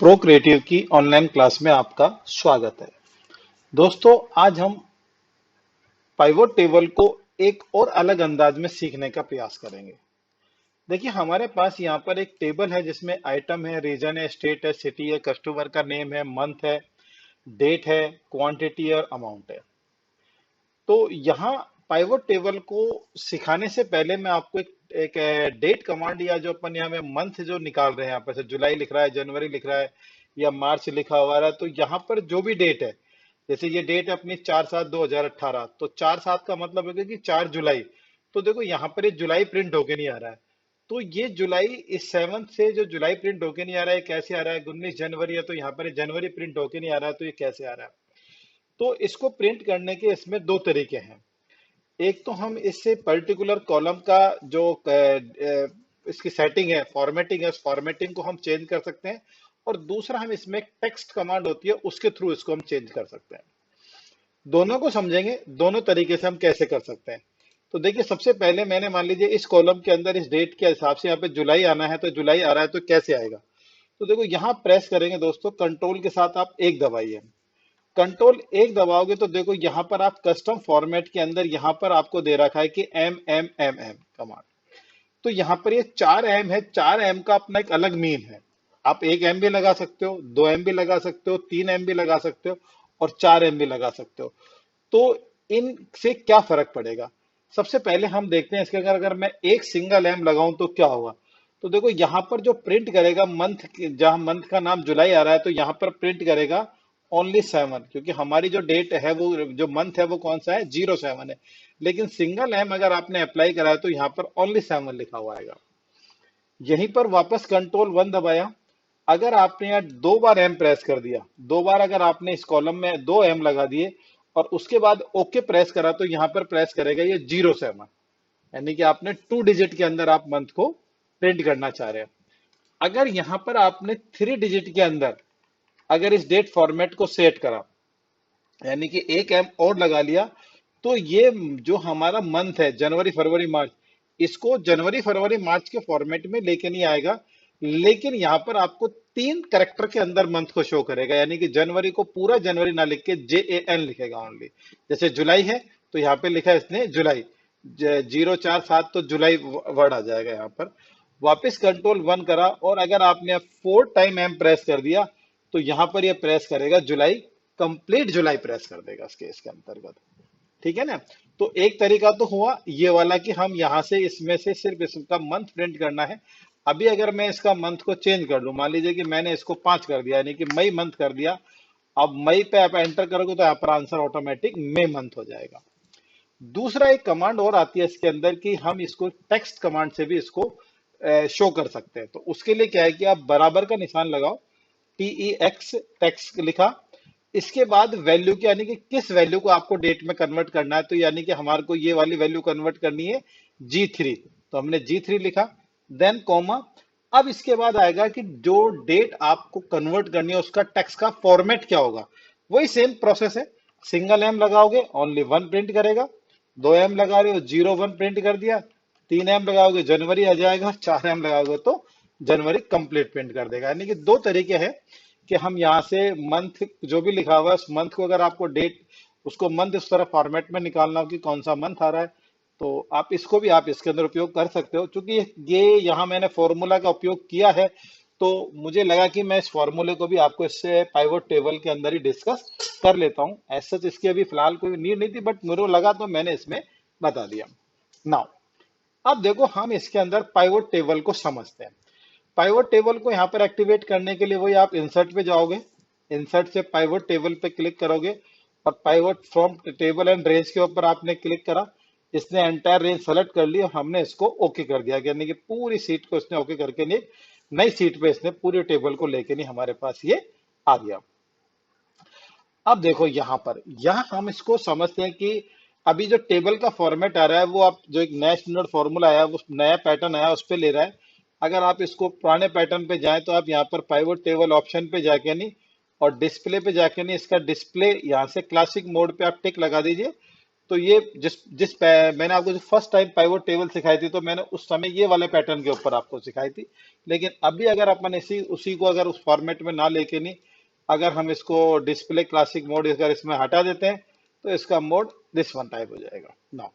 प्रोक्रिएटिव की online class में आपका स्वागत है। दोस्तों, आज हम पाइवोट टेबल को एक और अलग अंदाज में सीखने का प्रयास करेंगे। देखिए, हमारे पास यहाँ पर एक टेबल है जिसमें आइटम है, रीजन है, स्टेट है, सिटी है, कस्टमर का नेम है, मंथ है, डेट है, क्वांटिटी और अमाउंट है। तो यहाँ पाइवोट टेबल को सिखाने से पहले मैं आपको एक डेट कमांड या जो अपन यहाँ में मंथ जो निकाल रहे हैं, यहाँ पर से जुलाई लिख रहा है, जनवरी लिख रहा है या मार्च लिखा हुआ है, तो यहाँ पर जो भी डेट है, जैसे ये डेट है अपनी 4/7/2018, तो 4/7 का मतलब है कि 4 जुलाई। तो देखो यहाँ पर ये जुलाई प्रिंट होके नहीं आ रहा है। तो ये जुलाई, इस 7 से जो जुलाई प्रिंट होके नहीं आ रहा है, कैसे आ रहा है? 19 जनवरी है तो यहाँ पर जनवरी प्रिंट होके नहीं आ रहा है, तो ये कैसे आ रहा है? तो इसको प्रिंट करने के इसमें दो तरीके हैं। एक तो हम इससे पर्टिकुलर कॉलम का जो इसकी सेटिंग है, फॉर्मेटिंग है, उस फॉर्मेटिंग को हम चेंज कर सकते हैं। और दूसरा, हम इसमें एक टेक्स्ट कमांड होती है, उसके थ्रू इसको हम चेंज कर सकते हैं। दोनों को समझेंगे, दोनों तरीके से हम कैसे कर सकते हैं। तो देखिए, सबसे पहले मैंने मान लीजिए इस कॉलम के अंदर इस डेट के हिसाब से यहाँ पे जुलाई आना है, तो जुलाई आ रहा है, तो कैसे आएगा? तो देखो, यहाँ प्रेस करेंगे दोस्तों, कंट्रोल के साथ आप एक दबाइए। कंट्रोल एक दबाओगे तो देखो यहाँ पर आप कस्टम फॉर्मेट के अंदर यहाँ पर आपको दे रखा है कि एम कमांड। तो यहाँ पर ये 4 एम है, 4 एम का अपना एक अलग मीन है। आप 1 एम भी लगा सकते हो, 2 एम भी लगा सकते हो, 3 एम भी लगा सकते हो और 4 एम भी लगा सकते हो। तो इनसे क्या फर्क पड़ेगा? सबसे पहले हम देखते हैं इसके अगर मैं एक सिंगल एम लगाऊं तो क्या होगा। तो देखो यहाँ पर जो प्रिंट करेगा मंथ, जहां मंथ का नाम जुलाई आ रहा है, तो यहाँ पर प्रिंट करेगा ओनली 7, क्योंकि हमारी जो डेट है, वो जो मंथ है वो कौन सा है? 07 है। लेकिन सिंगल एम अगर आपने अप्लाई करा है तो यहाँ पर ओनली 7 लिखा हुआ आएगा। यहीं पर वापस कंट्रोल 1 दबाया। अगर आपने यहाँ 2 बार एम प्रेस कर दिया, 2 बार अगर आपने इस कॉलम में 2 एम लगा दिए और उसके बाद ओके प्रेस करा, तो यहाँ पर प्रेस करेगा ये 07, यानी कि आपने 2 डिजिट के अंदर आप मंथ को प्रिंट करना चाह रहे हैं। अगर यहाँ पर आपने 3 डिजिट के अंदर अगर इस डेट फॉर्मेट को सेट करा, यानी कि 1 एम और लगा लिया, तो ये जो हमारा मंथ है, जनवरी फरवरी मार्च, इसको जनवरी फरवरी मार्च के फॉर्मेट में लेके नहीं आएगा। लेकिन यहाँ पर आपको 3 कैरेक्टर के अंदर मंथ को शो करेगा, यानी कि जनवरी को पूरा जनवरी ना लिख के JAN लिखेगा ओनली। जैसे जुलाई है तो यहाँ पे लिखा है इसने जुलाई, 047, तो जुलाई वर्ड आ जाएगा यहाँ पर। वापस कंट्रोल 1 करा और अगर आपने 4 टाइम एम प्रेस कर दिया, तो यहाँ पर ये प्रेस करेगा जुलाई, कंप्लीट जुलाई प्रेस कर देगा इसके अंतर्गत। ठीक है ना? तो एक तरीका तो हुआ ये वाला कि हम यहाँ से इसमें से सिर्फ इसका मंथ प्रिंट करना है। अभी अगर मैं इसका मंथ को चेंज कर दूं, मान लीजिए कि मैंने इसको 5 कर दिया, यानी कि मई मंथ कर दिया। अब मई पे आप एंटर करोगे तो यहाँ पर आंसर ऑटोमेटिक मई मंथ हो जाएगा। दूसरा एक कमांड और आती है इसके अंदर कि हम इसको टेक्स्ट कमांड से भी इसको शो कर सकते हैं। तो उसके लिए क्या है कि आप बराबर का निशान लगाओ, TEX, टेक्स्ट लिखा। इसके बाद वैल्यू की, यानी कि किस वैल्यू को आपको डेट में कन्वर्ट करना है, तो यानी कि हमारे को ये वाली वैल्यू कन्वर्ट करनी है G3, तो हमने G3 लिखा, देन कॉमा। अब इसके बाद आएगा कि जो डेट आपको कन्वर्ट करनी है उसका टेक्स्ट का फॉर्मेट क्या होगा। वही सेम प्रोसेस है। सिंगल एम लगाओगे ओनली 1 प्रिंट करेगा, 2 एम लगा रहे हो 01 प्रिंट कर दिया, 3 एम लगाओगे जनवरी आ जाएगा, 4 एम लगाओगे तो जनवरी कंप्लीट प्रिंट कर देगा। यानी कि दो तरीके हैं कि हम यहाँ से मंथ जो भी लिखा हुआ है उस मंथ को, अगर आपको डेट, उसको मंथ उस तरह फॉर्मेट में निकालना हो कि कौन सा मंथ आ रहा है, तो आप इसको भी आप इसके अंदर उपयोग कर सकते हो। क्योंकि ये यहाँ मैंने फॉर्मूला का उपयोग किया है, तो मुझे लगा कि मैं इस फॉर्मूले को भी आपको इससे पाइवोट टेबल के अंदर ही डिस्कस कर लेता हूँ। ऐसा इसकी अभी फिलहाल कोई नीड नहीं थी, बट मेरे को लगा तो मैंने इसमें बता दिया। नाउ अब देखो, हम इसके अंदर पाइवोट टेबल को समझते हैं। पाइवोट टेबल को यहाँ पर एक्टिवेट करने के लिए वही आप इंसर्ट पे जाओगे, इंसर्ट से पाइवोट टेबल पे क्लिक करोगे और pivot from table and range के ऊपर आपने क्लिक करा। इसने एंटायर रेंज सेलेक्ट कर ली और हमने इसको ओके कर दिया, यानी कि पूरी सीट को इसने ओके करके नहीं, नई सीट पे इसने पूरे टेबल को लेके नहीं हमारे पास ये आ गया। अब देखो यहाँ हम इसको समझते हैं कि अभी जो टेबल का फॉर्मेट आ रहा है, वो आप जो एक नया स्टैंडर्ड फॉर्मूला आया, वो नया पैटर्न आया, उस पर ले रहा है। अगर आप इसको पुराने पैटर्न पे जाएं तो आप यहाँ पर पाइवोट टेबल ऑप्शन पे जाके नहीं और डिस्प्ले पे जाके नहीं, इसका डिस्प्ले यहाँ से क्लासिक मोड पे आप टिक लगा दीजिए। तो ये मैंने आपको जो फर्स्ट टाइम पाइवोट टेबल सिखाई थी, तो मैंने उस समय ये वाले पैटर्न के ऊपर आपको सिखाई थी। लेकिन अभी अगर अपन इसी उसी को अगर उस फॉर्मेट में ना लेके नहीं, अगर हम इसको डिस्प्ले क्लासिक मोड अगर इसमें हटा देते हैं, तो इसका मोड दिस वन टाइप हो जाएगा ना।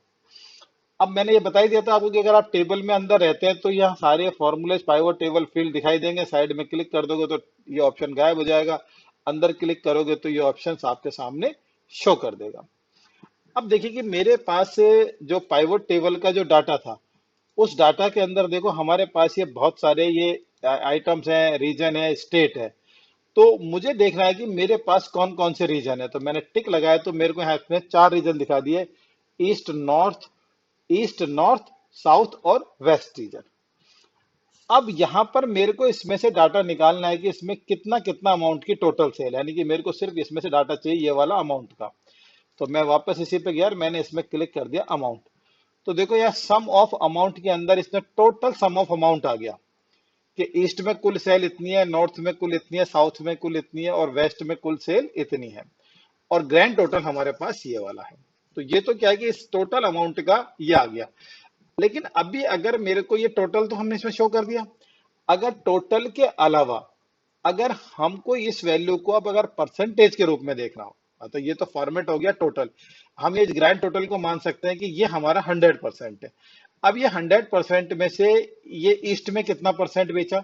अब मैंने ये बता ही दिया था आपको कि अगर आप टेबल में अंदर रहते हैं तो यहाँ सारे फॉर्मूलेज पाइवोट टेबल फील्ड दिखाई देंगे। साइड में क्लिक कर दोगे तो ये ऑप्शन गायब हो जाएगा, अंदर क्लिक करोगे तो ये ऑप्शन आपके सामने शो कर देगा। अब देखिए कि मेरे पास जो पाइवोट टेबल का जो डाटा था, उस डाटा के अंदर देखो हमारे पास ये बहुत सारे ये आइटम्स हैं, रीजन है, स्टेट है। तो मुझे देखना है कि मेरे पास कौन कौन से रीजन है। तो मैंने टिक लगाया तो मेरे को यहाँ इसमें 4 रीजन दिखा दिए, ईस्ट नॉर्थ साउथ और वेस्ट रीजन। अब यहाँ पर मेरे को इसमें से डाटा निकालना है कि इसमें कितना कितना अमाउंट की टोटल सेल, यानी कि मेरे को सिर्फ इसमें से डाटा चाहिए ये वाला अमाउंट का। तो मैं वापस इसी पे गया और मैंने इसमें क्लिक कर दिया अमाउंट। तो देखो यार सम ऑफ अमाउंट के अंदर इसमें टोटल सम ऑफ अमाउंट आ गया कि ईस्ट में कुल सेल इतनी है, नॉर्थ में कुल इतनी है, साउथ में कुल इतनी है और वेस्ट में कुल सेल इतनी है। और ग्रैंड टोटल हमारे पास ये वाला है। तो ये तो क्या है कि इस टोटल अमाउंट का ये आ गया। लेकिन अभी अगर मेरे को ये टोटल तो हमने इसमें शो कर दिया, अगर टोटल के अलावा अगर हमको इस वैल्यू को अब अगर परसेंटेज के रूप में देखना हो, तो ये तो फॉर्मेट हो गया टोटल। हम ये ग्रैंड टोटल को मान सकते हैं कि ये हमारा 100% है। अब ये 100% में से ये ईस्ट में कितना परसेंट बेचा,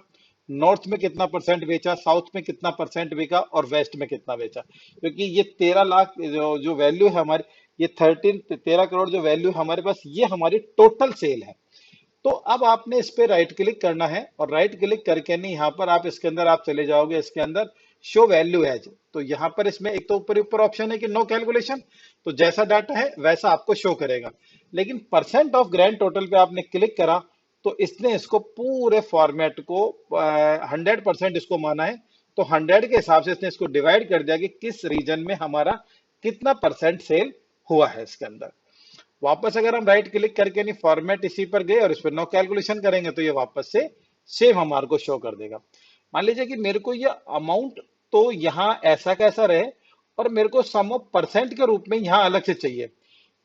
नॉर्थ में कितना परसेंट बेचा, साउथ में कितना परसेंट बेचा और वेस्ट में कितना बेचा। क्योंकि ये 13 लाख जो वैल्यू है हमारी, ये 13 करोड़ जो वैल्यू है हमारे पास, ये हमारी टोटल सेल है। तो अब आपने इस पे राइट क्लिक करना है और राइट क्लिक करके नहीं, यहाँ पर आप इसके अंदर आप चले जाओगे, इसके अंदर शो वैल्यू एज। तो यहाँ पर इसमें एक तो ऊपर ऊपर ऑप्शन है कि नो कैलकुलेशन, तो जैसा डाटा है वैसा आपको शो करेगा। लेकिन परसेंट ऑफ ग्रैंड टोटल पे आपने क्लिक करा तो इसने इसको पूरे फॉर्मेट को 100% इसको माना है। तो 100 के हिसाब से इसने इसको डिवाइड कर दिया कि किस रीजन में हमारा कितना परसेंट सेल हुआ है इसके अंदर। वापस अगर हम राइट क्लिक करके नहीं फॉर्मेट इसी पर गए और इस पर नो कैलकुलेशन करेंगे तो ये वापस से सेम हमारे को शो कर देगा। मान लीजिए कि मेरे को ये अमाउंट तो यहाँ ऐसा कैसा रहे और मेरे को सम ऑफ परसेंट के रूप में यहाँ अलग से चाहिए।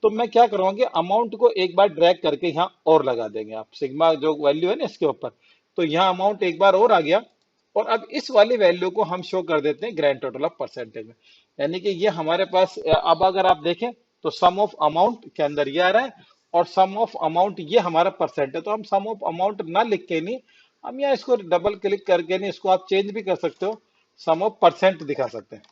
तो मैं क्या करूंगा, अमाउंट को एक बार ड्रैग करके यहाँ और लगा देंगे, आप सिग्मा जो वैल्यू है ना इसके ऊपर, तो यहाँ अमाउंट एक बार और आ गया। और अब इस वाली वैल्यू को हम शो कर देते हैं ग्रैंड टोटल ऑफ परसेंटेज में, यानी कि ये हमारे पास अब अगर आप देखें तो सम ऑफ अमाउंट के अंदर ये आ रहा है और सम ऑफ अमाउंट ये हमारा परसेंट है। तो हम सम ऑफ अमाउंट ना लिख के नहीं, हम यहाँ इसको डबल क्लिक करके नहीं, इसको आप चेंज भी कर सकते हो, सम ऑफ परसेंट दिखा सकते हैं।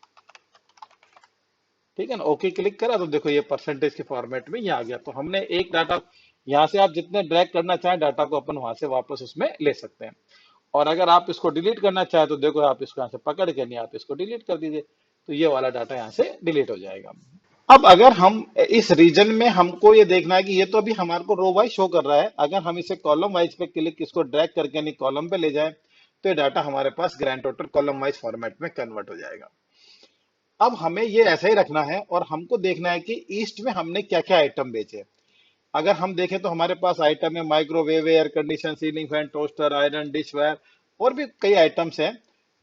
ठीक है ना, ओके क्लिक करा तो देखो ये परसेंटेज के फॉर्मेट में ये आ गया। तो हमने एक डाटा यहाँ से आप जितने ड्रैग करना चाहें डाटा को अपन वहां से वापस उसमें ले सकते हैं। और अगर आप इसको डिलीट करना चाहें तो देखो आप इसको यहाँ से पकड़ के नहीं, आप इसको डिलीट कर दीजिए, तो ये वाला डाटा यहाँ से डिलीट हो जाएगा। अब अगर हम इस रीजन में हमको ये देखना है कि ये तो अभी हमारे को रो वाइज शो कर रहा है, अगर हम इसे कॉलम वाइज पे क्लिक इसको ड्रैग करके नहीं कॉलम पे ले जाए तो ये डाटा हमारे पास grand total column wise format में कन्वर्ट हो जाएगा। अब हमें ये ऐसा ही रखना है और हमको देखना है कि ईस्ट में हमने क्या क्या आइटम बेचे। अगर हम देखें तो हमारे पास आइटम है microwave, air condition, ceiling fan, toaster, iron, dish wire और भी कई आइटम्स हैं।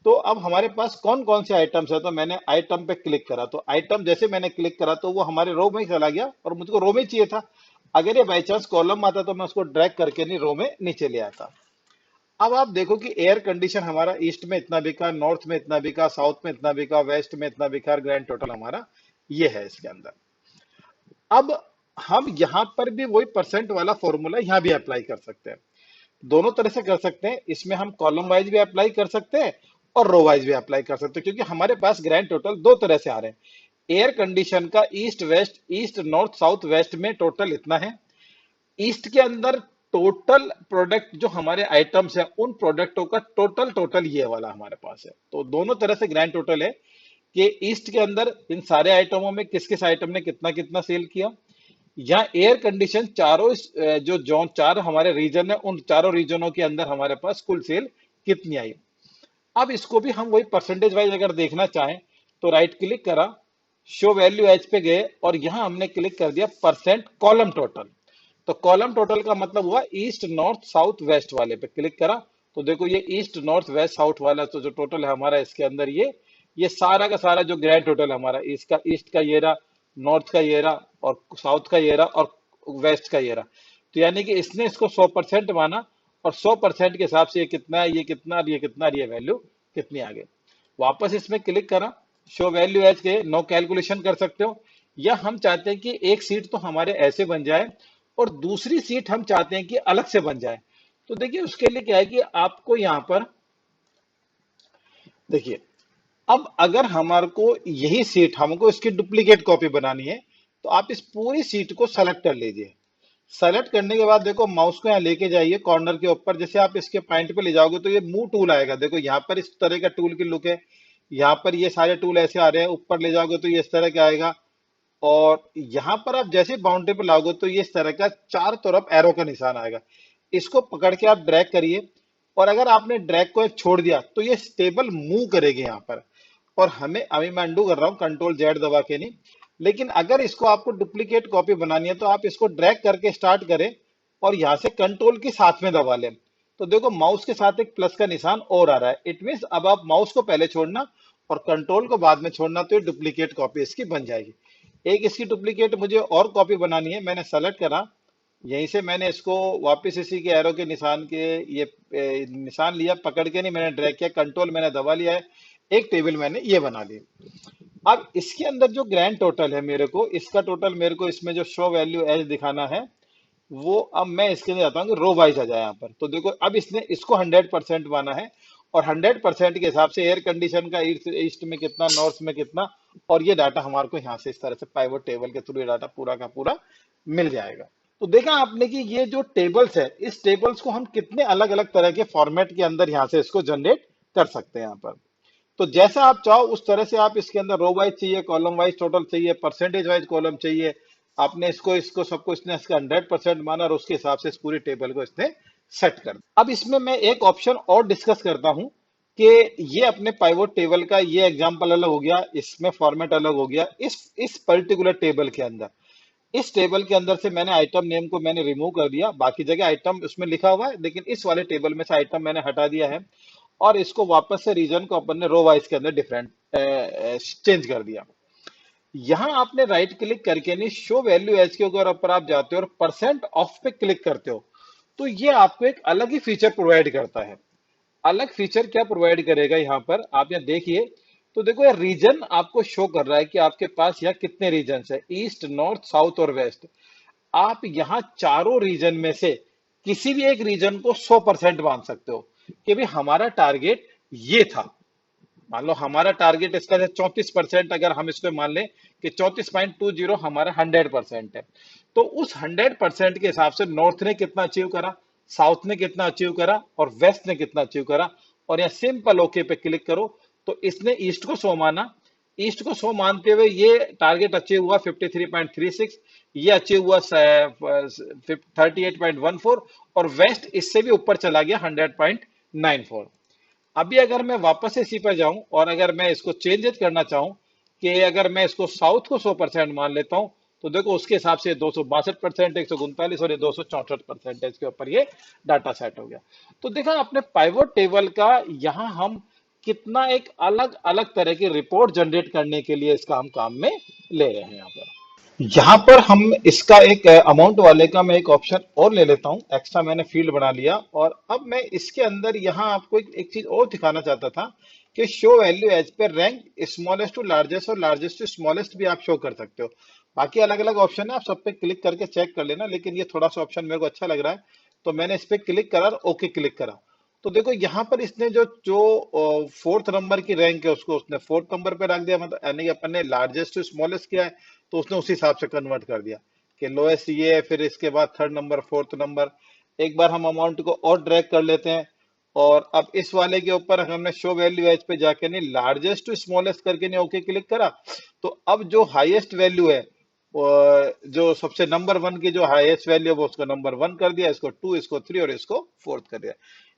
तो अब हमारे पास कौन कौन से आइटम्स है, तो मैंने आइटम पे क्लिक करा, तो आइटम जैसे मैंने क्लिक करा तो वो हमारे रो में ही चला गया और मुझको रो में चाहिए था। अगर ये बाई चांस कॉलम आता तो मैं उसको ड्रैग करके नहीं रो में नीचे ले आता। अब आप देखो कि एयर कंडीशन हमारा ईस्ट में इतना बिका, नॉर्थ में इतना बिका, साउथ में इतना बिका, वेस्ट में इतना बिका, ग्रैंड टोटल हमारा ये है इसके अंदर। अब हम यहां पर भी वही परसेंट वाला फॉर्मूला यहां भी अप्लाई कर सकते हैं, दोनों तरह से कर सकते हैं। इसमें हम कॉलम वाइज भी अप्लाई कर सकते हैं और रो वाइज भी अप्लाई कर सकते हैं, क्योंकि हमारे पास ग्रैंड टोटल दो तरह से आ रहे हैं। एयर कंडीशन का east west, east north south west में टोटल इतना है। ईस्ट के अंदर टोटल प्रोडक्ट जो हमारे आइटम्स हैं उन प्रोडक्टों का टोटल ये वाला हमारे पास है। तो दोनों तरह से ग्रैंड टोटल है कि ईस्ट के अंदर इन सारे आइटमों में किस किस आइटम ने कितना कितना सेल किया, या एयर कंडीशन चारों जो जोन चार हमारे रीजन है उन चारों रीजनों के अंदर हमारे पास कुल सेल कितनी आई। अब इसको भी हम वही परसेंटेज वाइज अगर देखना चाहें तो राइट क्लिक करा, शो वैल्यू एज पे गए और यहां हमने क्लिक कर दिया परसेंट कॉलम टोटल। तो कॉलम टोटल का मतलब हुआ ईस्ट नॉर्थ साउथ वेस्ट वाले पे क्लिक करा तो देखो ये ईस्ट नॉर्थ वेस्ट साउथ वाला तो जो टोटल है हमारा इसके अंदर ये सारा का सारा जो ग्रैंड टोटल हमारा इसका ईस्ट का ये रहा, नॉर्थ का ये रहा और साउथ का ये रहा और वेस्ट का ये रहा। तो यानी कि इसने इसको 100% माना और 100% के हिसाब से ये कितना है, ये कितना और ये कितना और ये वैल्यू कितनी आ गई। वापस इसमें क्लिक करा, शो वैल्यू एज के नो कैलकुलेशन कर सकते हो, या हम चाहते हैं कि एक सीट तो हमारे ऐसे बन जाए और दूसरी सीट हम चाहते हैं कि अलग से बन जाए। तो देखिए उसके लिए क्या है कि आपको यहां पर देखिए, अब अगर हमारे को यही सीट हमको इसकी डुप्लीकेट कॉपी बनानी है तो आप इस पूरी सीट को सेलेक्ट कर लीजिए। सेलेक्ट करने के बाद देखो माउस को यहाँ लेके जाइए कॉर्नर के ऊपर, जैसे आप इसके पॉइंट पे ले जाओगे तो ये मूव टूल आएगा। देखो यहाँ पर इस तरह का टूल की लुक है, यहाँ पर ये सारे टूल ऐसे आ रहे हैं, ऊपर ले जाओगे तो ये इस तरह का आएगा। और यहां पर आप जैसे बाउंड्री पर लाओगे तो ये इस तरह का चार तरफ एरो का निशान आएगा। इसको पकड़ के आप ड्रैग करिए, और अगर आपने ड्रैग को छोड़ दिया तो ये टेबल मूव करेगी यहाँ पर। और हमें अभी मैं अंडू कर रहा हूँ कंट्रोल जेड दबा के नहीं, लेकिन अगर इसको आपको डुप्लीकेट कॉपी बनानी है तो आप इसको ड्रैग करके स्टार्ट करें और यहाँ से कंट्रोल की साथ में दबा लें। तो देखो माउस के साथ एक प्लस का निशान और आ रहा है, इट मीन्स अब आप माउस को पहले छोड़ना और कंट्रोल को बाद में छोड़ना, तो ये डुप्लीकेट कॉपी इसकी बन जाएगी। एक इसकी डुप्लीकेट मुझे और कॉपी बनानी है, मैंने सेलेक्ट करा, यहीं से मैंने इसको वापस इसी के एरो के निशान के ये निशान लिया, पकड़ के नहीं मैंने ड्रैग किया, कंट्रोल मैंने दबा लिया है, एक टेबल मैंने ये बना ली। अब इसके अंदर जो ग्रैंड टोटल है मेरे को, इसका टोटल मेरे को इसमें जो शो वैल्यू एज दिखाना है वो, अब मैं इसके अंदर जाता हूँ कि रो वाइज आ जाए यहाँ पर। तो देखो अब इसने इसको 100% माना है और 100% के हिसाब से एयर कंडीशन का ईस्ट में कितना, नॉर्थ में कितना, और ये डाटा हमारे को यहाँ से इस तरह से पाइवट टेबल के थ्रू ये डाटा पूरा का पूरा मिल जाएगा। तो देखा आपने कि ये जो टेबल्स है, इस टेबल्स को हम कितने अलग अलग तरह के फॉर्मेट के अंदर यहाँ से इसको जनरेट कर सकते हैं यहाँ पर। तो जैसा आप चाहो उस तरह से आप इसके अंदर रो वाइज चाहिए, कॉलम वाइज टोटल चाहिए, परसेंटेज वाइज कॉलम चाहिए, आपने इसको इसको सबको इसने इसका 100% माना और उसके हिसाब से इस पूरी टेबल को इसने सेट कर दिया। अब इसमें मैं एक ऑप्शन और डिस्कस करता हूं कि ये अपने पाइवोट टेबल का ये एग्जांपल अलग हो गया, इसमें फॉर्मेट अलग हो गया। इस पर्टिकुलर टेबल के अंदर, इस टेबल के अंदर से मैंने आइटम नेम को मैंने रिमूव कर दिया, बाकी जगह आइटम उसमें लिखा हुआ है, लेकिन इस वाले टेबल में से आइटम मैंने हटा दिया है और इसको वापस से रीजन को अपन ने रो वाइज के अंदर डिफरेंट चेंज कर दिया। यहां आपने राइट क्लिक करके नहीं, शो वैल्यू एज के ऊपर आप जाते हो और परसेंट ऑफ पे क्लिक करते हो तो ये आपको एक अलग ही फीचर प्रोवाइड करता है। अलग फीचर क्या प्रोवाइड करेगा यहाँ पर आप यहाँ देखिए, तो देखो ये रीजन आपको शो कर रहा है कि आपके पास यहाँ कितने रीजन है, ईस्ट, नॉर्थ, साउथ और वेस्ट। आप यहाँ चारों रीजन में से किसी भी एक रीजन को 100% मान सकते हो कि भाई हमारा टारगेट ये था। मान लो हमारा टारगेट इसका 34%, अगर हम इसको मान लें कि 34.20 हमारा 100% है, तो उस 100% के हिसाब से नॉर्थ ने कितना अचीव करा, साउथ ने कितना अचीव करा और वेस्ट ने कितना अचीव करा। और यहाँ सिंपल ओके पे क्लिक करो तो इसने ईस्ट को 100 माना, ईस्ट को 100 मानते हुए ये टारगेट अचीव हुआ 53.36, ये अचीव हुआ 38.14 और वेस्ट इससे भी ऊपर चला गया 100.94। अभी अगर मैं वापस से इसी पर जाऊं और अगर मैं इसको चेंज करना चाहूं कि अगर मैं इसको साउथ को 100% मान लेता हूं तो देखो उसके हिसाब से 262%, 139 और ये 264% के ऊपर ये डाटा सेट हो गया। तो देखा आपने पाइवोट टेबल का यहाँ हम कितना एक अलग अलग तरह की रिपोर्ट जनरेट करने के लिए इसका हम काम में ले रहे हैं। यहाँ पर हम इसका एक अमाउंट वाले का मैं एक ऑप्शन और ले लेता हूँ, एक्स्ट्रा मैंने फील्ड बना लिया और अब मैं इसके अंदर यहाँ आपको एक चीज और दिखाना चाहता था कि शो वैल्यू एज पे रैंक स्मॉलेस्ट टू लार्जेस्ट और लार्जेस्ट टू स्मॉलेस्ट भी आप शो कर सकते हो। बाकी अलग अलग ऑप्शन है, आप सब पे क्लिक करके चेक कर लेना, लेकिन ये थोड़ा सा ऑप्शन मेरे को अच्छा लग रहा है तो मैंने इस पे क्लिक करा और ओके क्लिक करा। तो देखो यहाँ पर इसने जो जो फोर्थ नंबर की रैंक है उसको उसने फोर्थ नंबर पे रख दिया, मतलब यानी कि अपन ने लार्जेस्ट टू स्मॉलेस्ट किया है तो उसने उसी हिसाब से कन्वर्ट कर दिया कि लोएस्ट ये है, फिर इसके बाद थर्ड नंबर, फोर्थ नंबर। एक बार हम अमाउंट को और ड्रैग कर लेते हैं और अब इस वाले के ऊपर हमने शो वैल्यू एज पे जाके नहीं लार्जेस्ट टू स्मॉलेस्ट करके नहीं ओके क्लिक करा, तो अब जो हाईएस्ट वैल्यू है जो सबसे नंबर वन की जो हाईएस्ट वैल्यू है वो उसको नंबर वन कर दिया, इसको टू, इसको थ्री और इसको फोर्थ कर दिया।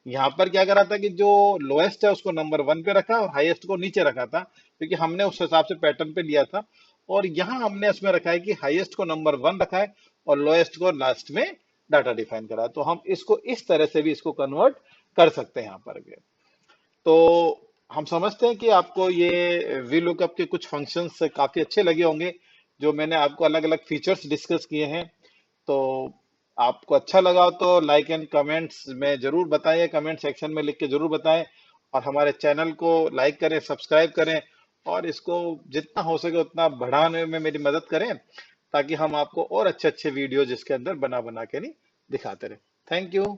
यहाँ पर क्या करा था कि जो लोएस्ट है उसको नंबर वन पे रखा और हाईएस्ट को नीचे रखा था, क्योंकि हमने उस हिसाब से पैटर्न पे लिया था। और यहाँ हमने इसमें रखा है कि हाईएस्ट को नंबर वन रखा है और लोएस्ट को लास्ट में डाटा डिफाइन करा है। तो हम इसको इस तरह से भी इसको कन्वर्ट कर सकते हैं यहाँ पर भी। तो हम समझते हैं कि आपको ये वी लुकअप के कुछ फंक्शंस काफी अच्छे लगे होंगे। जो मैंने आपको अलग अलग फीचर्स डिस्कस किए हैं। तो आपको अच्छा लगा तो लाइक एंड कमेंट्स में जरूर बताइए, कमेंट सेक्शन में लिख के जरूर बताएं। और हमारे चैनल को लाइक करें, सब्सक्राइब करें, और इसको जितना हो सके उतना बढ़ाने में मेरी मदद करें, ताकि हम आपको और अच्छे अच्छे वीडियोज इसके अंदर बना बना के नहीं दिखाते रहे। Thank you.